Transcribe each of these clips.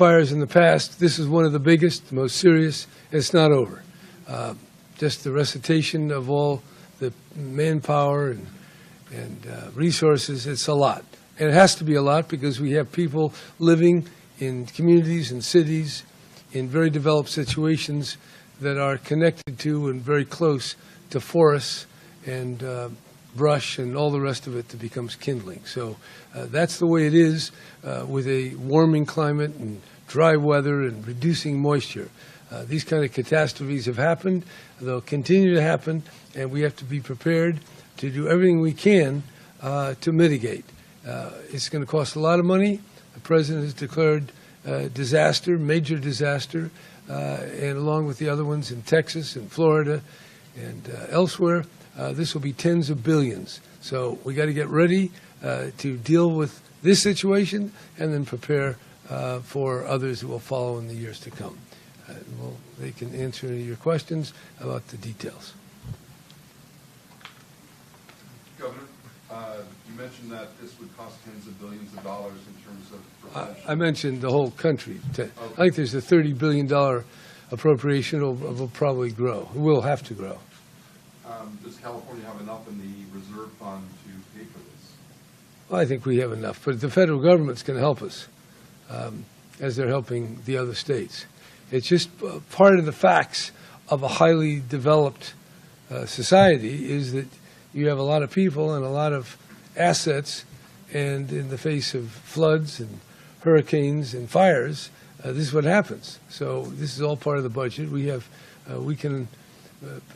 fires in the past. This is one of the biggest, the most serious, and it's not over. Just the recitation of all the manpower and resources, it's a lot. And it has to be a lot because we have people living in communities and cities in very developed situations that are connected to and very close to forests and brush and all the rest of it that becomes kindling. So that's the way it is with a warming climate and dry weather and reducing moisture. These kind of catastrophes have happened. They'll continue to happen, and we have to be prepared to do everything we can to mitigate. It's going to cost a lot of money. The President has declared disaster, major disaster, and along with the other ones in Texas and Florida and elsewhere, this will be tens of billions. So we got to get ready to deal with this situation and then prepare for others who will follow in the years to come. Well, they can answer any of your questions about the details. Governor, you mentioned that this would cost tens of billions of dollars in terms of prevention. I mentioned the whole country. Okay. I think there's a $30 billion appropriation. It will probably grow. It will have to grow. Does California have enough in the reserve fund to pay for this? Well, I think we have enough, but the federal government's going to help us as they're helping the other states. It's just part of the facts of a highly developed society is that you have a lot of people and a lot of assets, and in the face of floods and hurricanes and fires, this is what happens. So this is all part of the budget. We can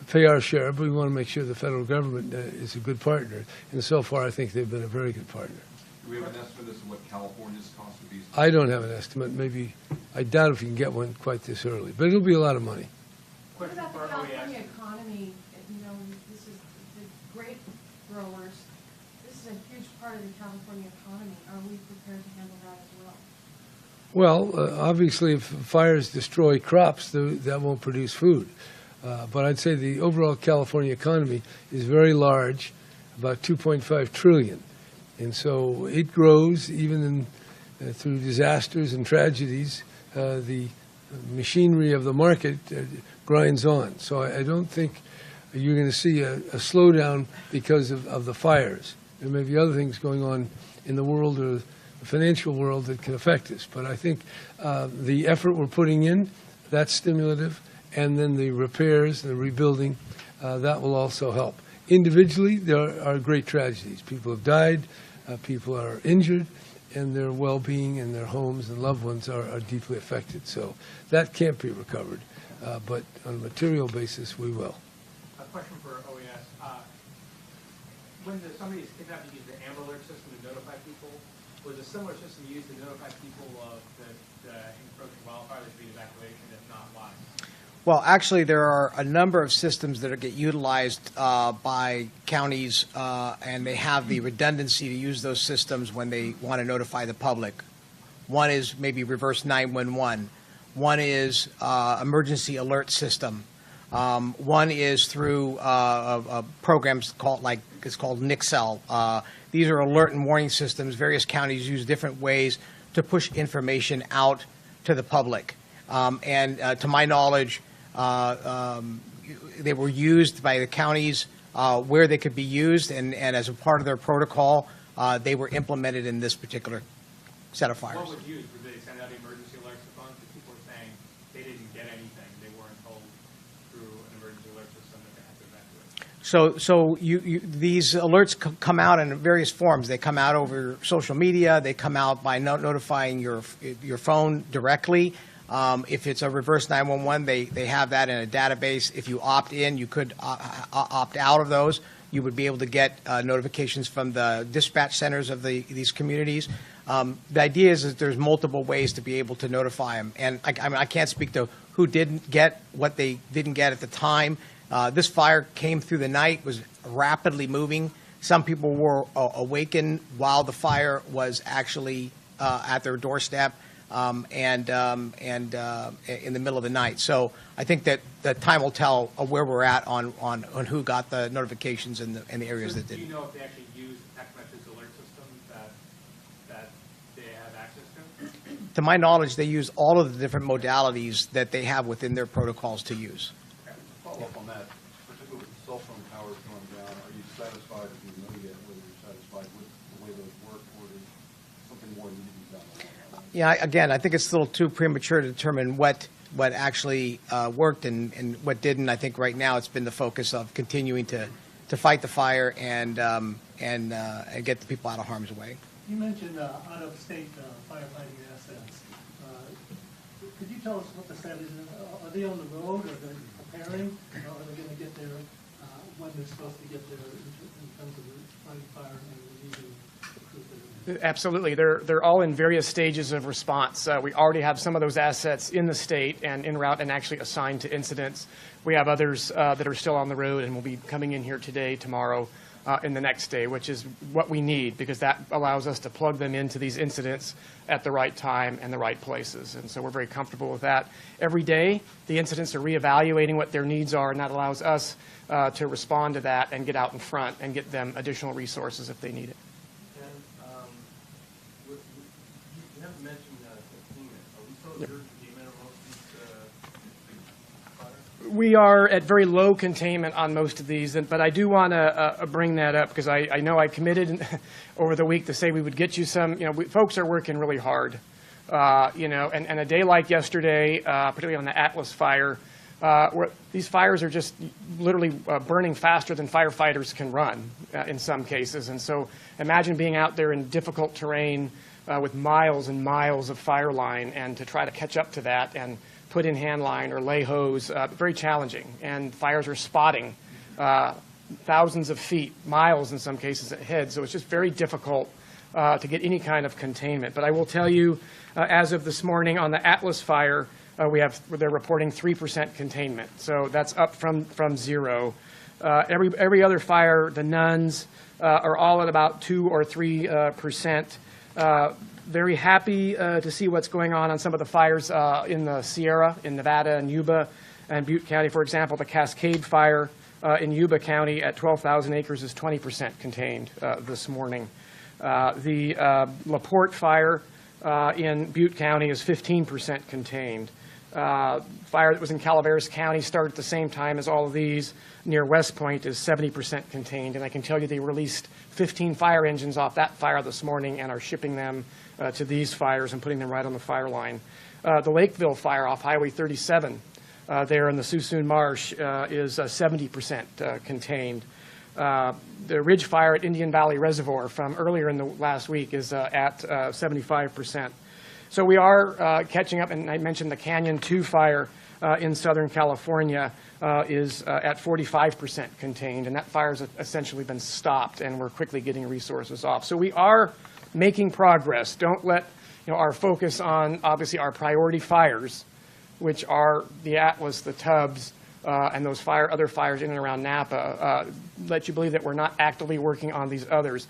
pay our share, but we want to make sure the federal government is a good partner. And so far, I think they've been a very good partner. Do we have an estimate as to what California's cost would be? I don't have an estimate. Maybe, I doubt if you can get one quite this early, but it'll be a lot of money. What about the California economy? You know, this is the grape growers. This is a huge part of the California economy. Are we prepared to handle that as well? Well, obviously, if fires destroy crops, that won't produce food. But I'd say the overall California economy is very large, about $2.5 trillion. And so it grows even through disasters and tragedies. The machinery of the market grinds on. So I don't think you're going to see a slowdown because of the fires. There may be other things going on in the world or the financial world that can affect us. But I think the effort we're putting in, that's stimulative. And then the repairs, the rebuilding, that will also help. Individually, there are great tragedies. People have died, people are injured, and their well-being and their homes and loved ones are deeply affected. So that can't be recovered. But on a material basis, we will. A question for OES. When somebody is kidnapped, you use the Amber Alert system to notify people. Was a similar system used to notify people of the encroaching wildfire that should be evacuation? If not, why? Well, actually, there are a number of systems that get utilized by counties, and they have the redundancy to use those systems when they want to notify the public. One is maybe reverse 911. One is emergency alert system. One is through programs called it's called Nixel. These are alert and warning systems. Various counties use different ways to push information out to the public. And to my knowledge, they were used by the counties where they could be used, and as a part of their protocol, they were implemented in this particular set of fires. What was used? Did they send out emergency alerts to phones? Because people were saying they didn't get anything. They weren't told through an emergency alert system that they had to evacuate. So these alerts come out in various forms. They come out over social media. They come out by notifying your phone directly. If it's a reverse 911, they have that in a database. If you opt in, you could opt out of those. You would be able to get notifications from the dispatch centers of these communities. The idea is that there's multiple ways to be able to notify them. And I can't speak to who didn't get what they didn't get at the time. This fire came through the night, was rapidly moving. Some people were awakened while the fire was actually at their doorstep. And in the middle of the night. So I think that time will tell where we're at on who got the notifications in the areas that didn't. Do you know if they actually use the text message alert system that they have access to? to my knowledge, they use all of the different modalities that they have within their protocols to use. Follow up on that, particularly with the cell phone towers going down, are you satisfied, if you know yet, whether you're satisfied with the way those work, or does something more need to be done on that? Yeah, again, I think it's a little too premature to determine what actually worked and what didn't. I think right now it's been the focus of continuing to fight the fire and get the people out of harm's way. You mentioned out-of-state firefighting assets. Could you tell us what the status is? Are they on the road? Are they preparing? Or are they going to get there when they're supposed to get there in terms of fighting fire and relieving the crews that are there? Absolutely. They're all in various stages of response. We already have some of those assets in the state and en route and actually assigned to incidents. We have others that are still on the road and will be coming in here today, tomorrow, and the next day, which is what we need because that allows us to plug them into these incidents at the right time and the right places. And so we're very comfortable with that. Every day, the incidents are reevaluating what their needs are, and that allows us to respond to that and get out in front and get them additional resources if they need it. You haven't mentioned containment. Are we still observing containment on most of these fires? We are at very low containment on most of these, but I do want to bring that up because I know I committed over the week to say we would get you some. Folks are working really hard, and a day like yesterday, particularly on the Atlas fire, where these fires are just literally burning faster than firefighters can run in some cases. And so imagine being out there in difficult terrain with miles and miles of fire line and to try to catch up to that and put in hand line or lay hose, very challenging. And fires are spotting thousands of feet, miles in some cases ahead. So it's just very difficult to get any kind of containment. But I will tell you, as of this morning on the Atlas fire, they're reporting 3% containment. So that's up from zero. Every other fire, the Nuns, are all at about 2 or 3%. Very happy to see what's going on some of the fires in the Sierra, in Nevada and Yuba and Butte County. For example, the Cascade fire in Yuba County at 12,000 acres is 20% contained this morning. The LaPorte fire in Butte County is 15% contained. Fire that was in Calaveras County started at the same time as all of these near West Point is 70% contained. And I can tell you they released 15 fire engines off that fire this morning and are shipping them to these fires and putting them right on the fire line. The Lakeville fire off Highway 37 there in the Suisun Marsh is 70% contained. The Ridge fire at Indian Valley Reservoir from earlier in the last week is at 75%. So we are catching up, and I mentioned the Canyon 2 fire in Southern California is at 45% contained, and that fire's essentially been stopped, and we're quickly getting resources off. So we are making progress. Don't let our focus on, obviously, our priority fires, which are the Atlas, the Tubbs, and those other fires in and around Napa, let you believe that we're not actively working on these others.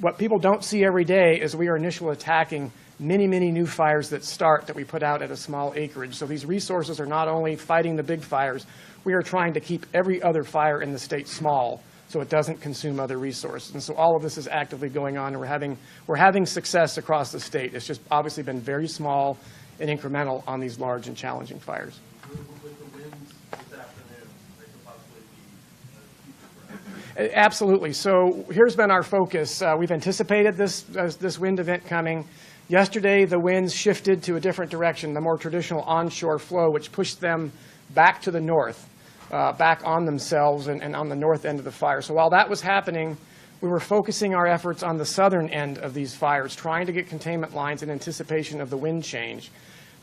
What people don't see every day is we are initially attacking many, many new fires that we put out at a small acreage. So these resources are not only fighting the big fires, we are trying to keep every other fire in the state small so it doesn't consume other resources. And so all of this is actively going on, and we're having success across the state. It's just obviously been very small and incremental on these large and challenging fires. With the winds this afternoon, they could possibly be a future threat. Absolutely. So here's been our focus. We've anticipated this wind event coming. Yesterday, the winds shifted to a different direction, the more traditional onshore flow, which pushed them back to the north, back on themselves and on the north end of the fire. So while that was happening, we were focusing our efforts on the southern end of these fires, trying to get containment lines in anticipation of the wind change.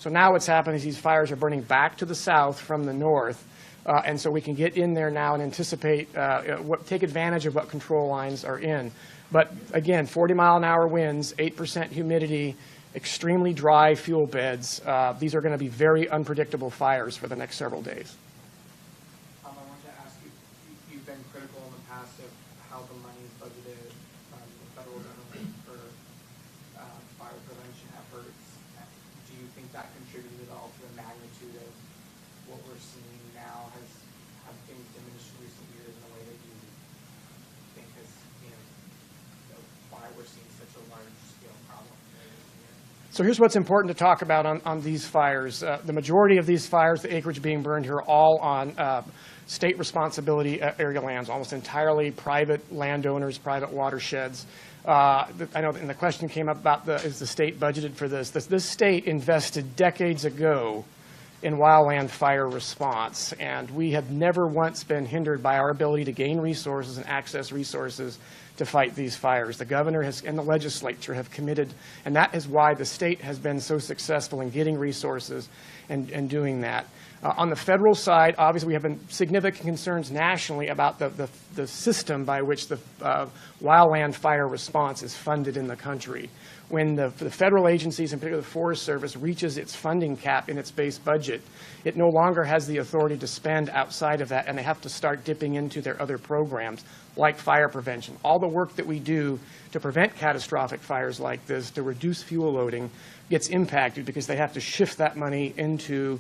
So now what's happening is these fires are burning back to the south from the north, and so we can get in there now and anticipate, take advantage of what control lines are in. But again, 40-mile-an-hour winds, 8% humidity, extremely dry fuel beds. These are going to be very unpredictable fires for the next several days. I want to ask you, you've been critical in the past of how the money is budgeted from the federal government for fire prevention efforts. Do you think that contributed at all to the magnitude of what we're seeing now? Have things diminished in recent years in a way that you think is, why we're seeing such a large scale problem? So here's what's important to talk about on these fires. The majority of these fires, the acreage being burned here, are all on state responsibility area lands, almost entirely private landowners, private watersheds. I know, and the question came up about is the state budgeted for this? This state invested decades ago in wildland fire response, and we have never once been hindered by our ability to gain resources and access resources to fight these fires. The governor and the legislature have committed, and that is why the state has been so successful in getting resources and doing that. On the federal side, obviously, we have been significant concerns nationally about the system by which the wildland fire response is funded in the country. When the federal agencies, in particular the Forest Service, reaches its funding cap in its base budget, it no longer has the authority to spend outside of that, and they have to start dipping into their other programs, like fire prevention. All the work that we do to prevent catastrophic fires like this, to reduce fuel loading, gets impacted because they have to shift that money into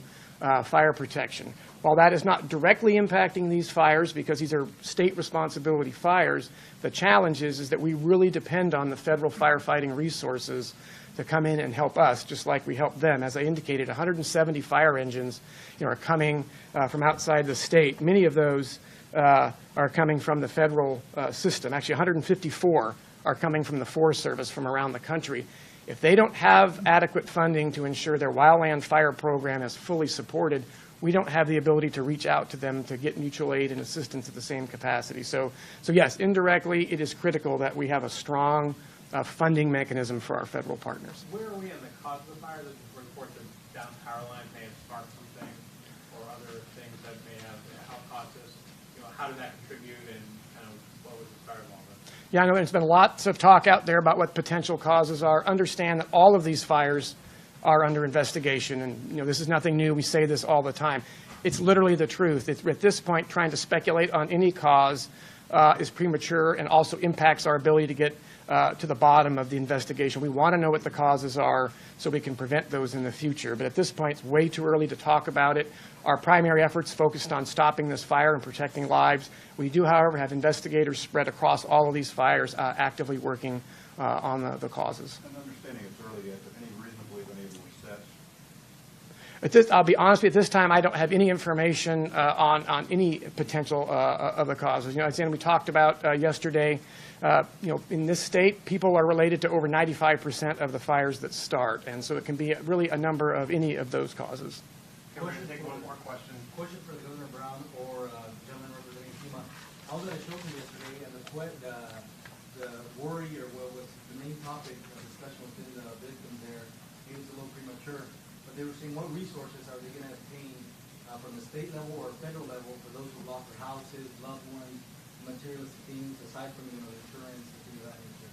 fire protection. While that is not directly impacting these fires because these are state responsibility fires, the challenge is that we really depend on the federal firefighting resources to come in and help us, just like we help them. As I indicated, 170 fire engines, are coming from outside the state. Many of those are coming from the federal system. Actually, 154 are coming from the Forest Service from around the country. If they don't have adequate funding to ensure their wildland fire program is fully supported, we don't have the ability to reach out to them to get mutual aid and assistance at the same capacity. So yes, indirectly, it is critical that we have a strong funding mechanism for our federal partners. Where are we on the cause of the fire? There's reports of down power lines may have sparked something, or other things that may have caused this. How did that contribute, and kind of what was the fire involvement? Yeah, I know there's been lots of talk out there about what potential causes are. Understand that all of these fires are under investigation, and this is nothing new. We say this all the time. It's literally the truth. At this point, trying to speculate on any cause is premature and also impacts our ability to get to the bottom of the investigation. We want to know what the causes are so we can prevent those in the future. But at this point, it's way too early to talk about it. Our primary efforts focused on stopping this fire and protecting lives. We do, however, have investigators spread across all of these fires actively working on the causes. And understanding it's early yet, but any reasonably been able to assess? I'll be honest with you, at this time, I don't have any information on any potential of the causes. As we talked about yesterday, in this state, people are related to over 95% of the fires that start, and so it can be really a number of any of those causes. Okay, we're going to take one more question. Question for Governor Brown or gentleman representing FEMA. I was at a show yesterday, and the worry, or what was the main topic of discussion within the victims there, it was a little premature, but they were saying what resources are they going to obtain from the state level or federal level for those who lost their houses, loved ones, materialistic things, aside from insurance and things of that nature?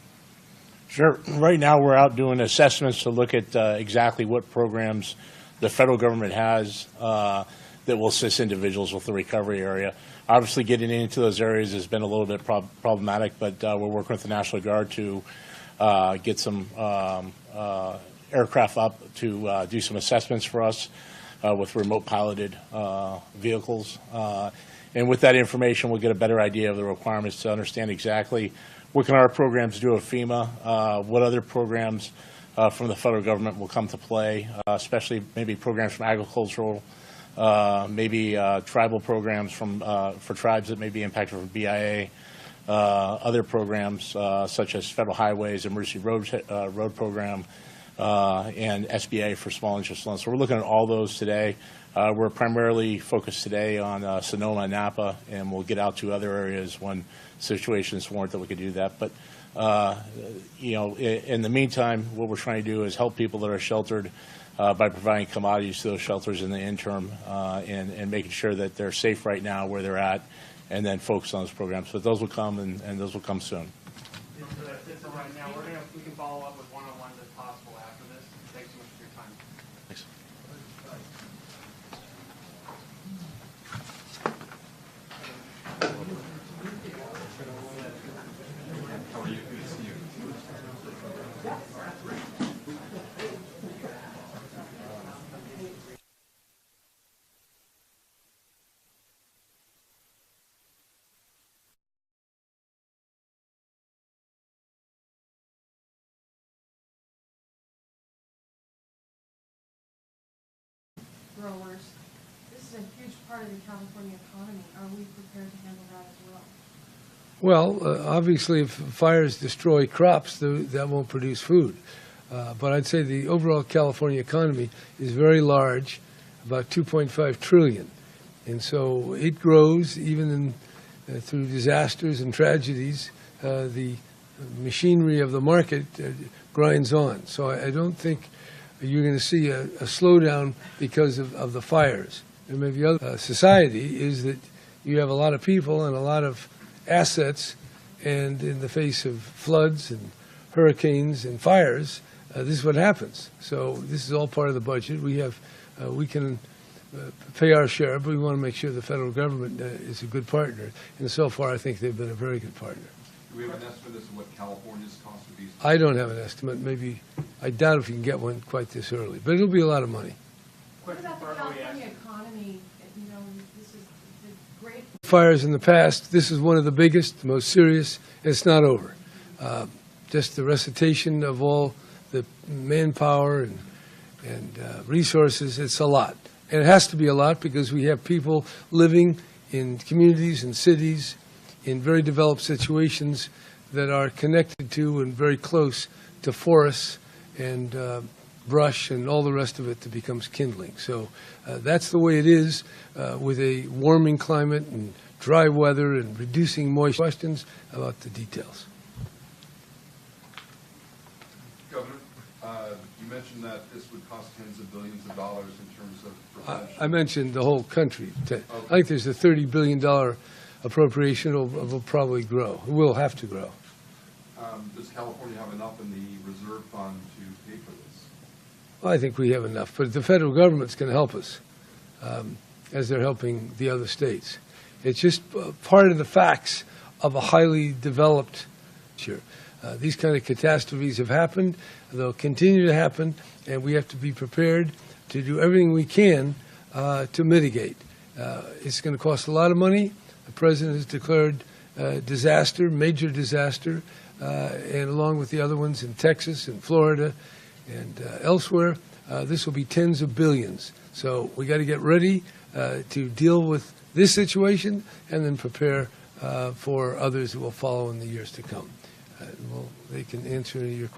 Sure. Right now, we're out doing assessments to look at exactly what programs the federal government has that will assist individuals with the recovery area. Obviously, getting into those areas has been a little bit problematic, but we're working with the National Guard to get some aircraft up to do some assessments for us with remote piloted vehicles. And with that information, we'll get a better idea of the requirements to understand exactly what can our programs do at FEMA, what other programs from the federal government will come to play, especially maybe programs from agricultural, maybe tribal programs for tribes that may be impacted from BIA, other programs such as federal highways, emergency road program, and SBA for small interest loans. So we're looking at all those today. We're primarily focused today on Sonoma and Napa, and we'll get out to other areas when situations warrant that we could do that. But in the meantime, what we're trying to do is help people that are sheltered by providing commodities to those shelters in the interim and making sure that they're safe right now where they're at, and then focus on those programs. But those will come, and those will come soon. So that's it for right now. We can follow up with one-on-ones if possible after this. Thanks so much for your time. Thanks. growers, this is a huge part of the California economy. Are we prepared to handle that as well? Well, obviously, if fires destroy crops, that won't produce food. But I'd say the overall California economy is very large, about 2.5 trillion. And so it grows even through disasters and tragedies. The machinery of the market grinds on. So I don't think you're going to see a slowdown because of the fires. There may be other society is that you have a lot of people and a lot of assets, and in the face of floods and hurricanes and fires, this is what happens. So this is all part of the budget. We can pay our share, but we want to make sure the federal government is a good partner. And so far, I think they've been a very good partner. Do we have an estimate as to what California's cost would be? I don't have an estimate. Maybe, I doubt if you can get one quite this early, but it'll be a lot of money. What Question about for the OES. California economy? You know, this is the great Fires in the past, this is one of the biggest, the most serious, and it's not over. Just the recitation of all the manpower and resources, it's a lot. And it has to be a lot because we have people living in communities and cities in very developed situations that are connected to and very close to forests and brush and all the rest of it that becomes kindling. So that's the way it is with a warming climate and dry weather and reducing moisture. Questions about the details? Governor, you mentioned that this would cost tens of billions of dollars in terms of prevention. I mentioned the whole country. I think there's a $30 billion appropriation. It'll probably grow. It will have to grow. Does California have enough in the reserve fund to pay for this? Well, I think we have enough, but the federal government's going to help us as they're helping the other states. It's just part of the facts of a highly developed culture. These kind of catastrophes have happened. They'll continue to happen, and we have to be prepared to do everything we can to mitigate. It's going to cost a lot of money. The president has declared disaster, major disaster, and along with the other ones in Texas and Florida and elsewhere, this will be tens of billions. So we got to get ready to deal with this situation and then prepare for others that will follow in the years to come. Well, they can answer your questions.